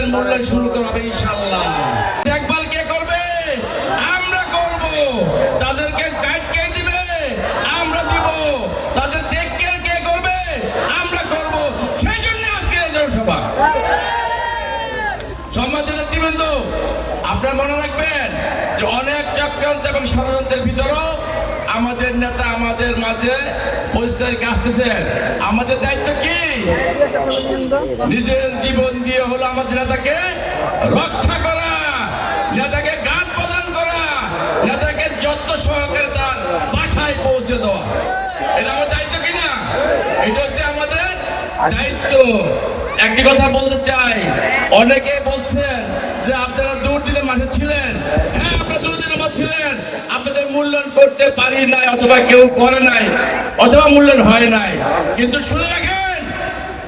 নেতাদের মূল্যায়ন শুরু করা হবে ইনশাআল্লাহ। দেখভাল কে করবে? আমরা করব। তাদেরকে গাইড কে দিবে? আমরা দিব। তাদের টেক কেয়ার কে করবে? আমরা করব। সেই জন্য আজকে এই জনসভা। সম্মানিত নেতৃবৃন্দ, আপনারা মনে রাখবেন যে অনেক চক্রান্ত এবং ষড়যন্ত্রের ভিতরেও আমাদের নেতা আমাদের মাঝে পরিস্থিতি আসতেছেন। আমাদের দায়িত্ব কি? নিজের জীবন দিয়ে হলো আমাদের নেতাকে রক্ষা করা, নেতাকে গান প্রদান করা, নেতাকে যত সহকারে তার বাসায় পৌঁছে দেওয়া। এটা আমার দায়িত্ব কিনা? এটা হচ্ছে আমাদের দায়িত্ব। একটি কথা বলতে চাই, অনেকে বলছেন যে আপনারা দুর্দিনের মাঠে ছিলেন। হ্যাঁ, আপনারা দুর্দিনের মাঠে ছিলেন, আপনাদের মূল্যায়ন করতে পারি নাই, অথবা কেউ করে নাই, অথবা মূল্যায়ন হয় নাই। কিন্তু শুনে রাখেন,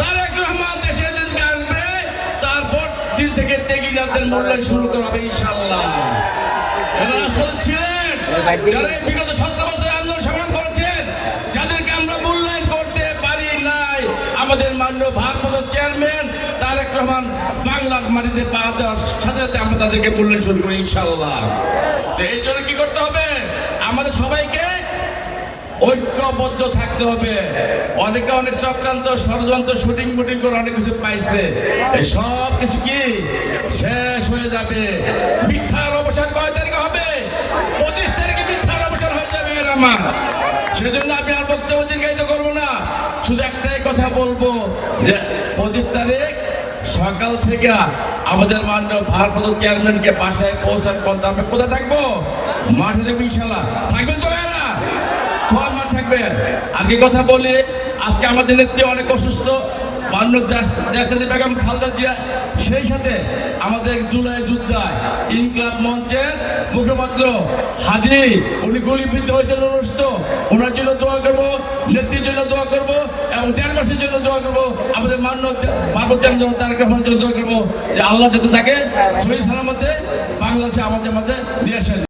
তারেক রহমান দেশে যেদিকে আসবে, তারপর দিন থেকে তেগিনাদের মূল্যায়ন শুরু করা হবে ইনশাআল্লাহ। যারা রাজপথে ছিলেন, যারা বিগত 17 বছর আন্দোলন সংগ্রাম করেছেন, যাদেরকে আমরা মূল্যায়ন করতে পারি নাই, আমাদের মাননীয় ভারপ্রাপ্ত চেয়ারম্যান তারেক রহমান বাংলার মাটিতে পা দেওয়ার সাথে সাথে আমরা তাদেরকে মূল্যায়ন শুরু করি ইনশাআল্লাহ। তো এই জন্য কি করতে হবে? আমাদের সবাইকে ঐক্যবদ্ধ থাকতে হবে। অনেকে অনেক চক্রান্ত ষড়যন্ত্র শুটিং মুটিং করে অনেক কিছু পাইছে, এই সব কিছু কি শেষ হয়ে যাবে। মিথ্যার অবসান কয় তারিখে হবে? 25 তারিখে মিথ্যার অবসান হয়ে যাবে আমার। সেজন্য আমি আর বক্তব্য দীর্ঘায়িত করবো না, শুধু একটাই কথা বলবো যে 25 তারিখ সকাল থেকে আমাদের মাননীয় ভারপ্রাপ্ত চেয়ারম্যানকে বাসায় পৌঁছার পর আমরা কোথায় থাকবো? মাঠে থাকবো ইনশাআল্লাহ। থাকবেন তো ভাইরা? সব মাঠ থাকবেন। আর কি কথা বলি, আজকে আমাদের নেত্রী অনেক অসুস্থ, মাননীয় দেশনেত্রী বেগম খালেদা জিয়া, সেই সাথে আমাদের জুলাই যোদ্ধায় ইনকলাব মঞ্চের মুখপাত্র হাজি, উনি গুলিবিদ্ধ হয়েছেন, অনুষ্ঠ, ওনার জন্য দোয়া করবো, নেত্রীর জন্য দোয়া করবো, এবং দেশবাসীর জন্য দোয়া করবো, আমাদের মাননীয় ভারপ্রাপ্ত জন্য তারেক রহমানের জন্য দোয়া করবো যে আল্লাহ যাতে তাকে সহি সালামতে বাংলাদেশে আমাদের মাঝে নিয়ে আসেন।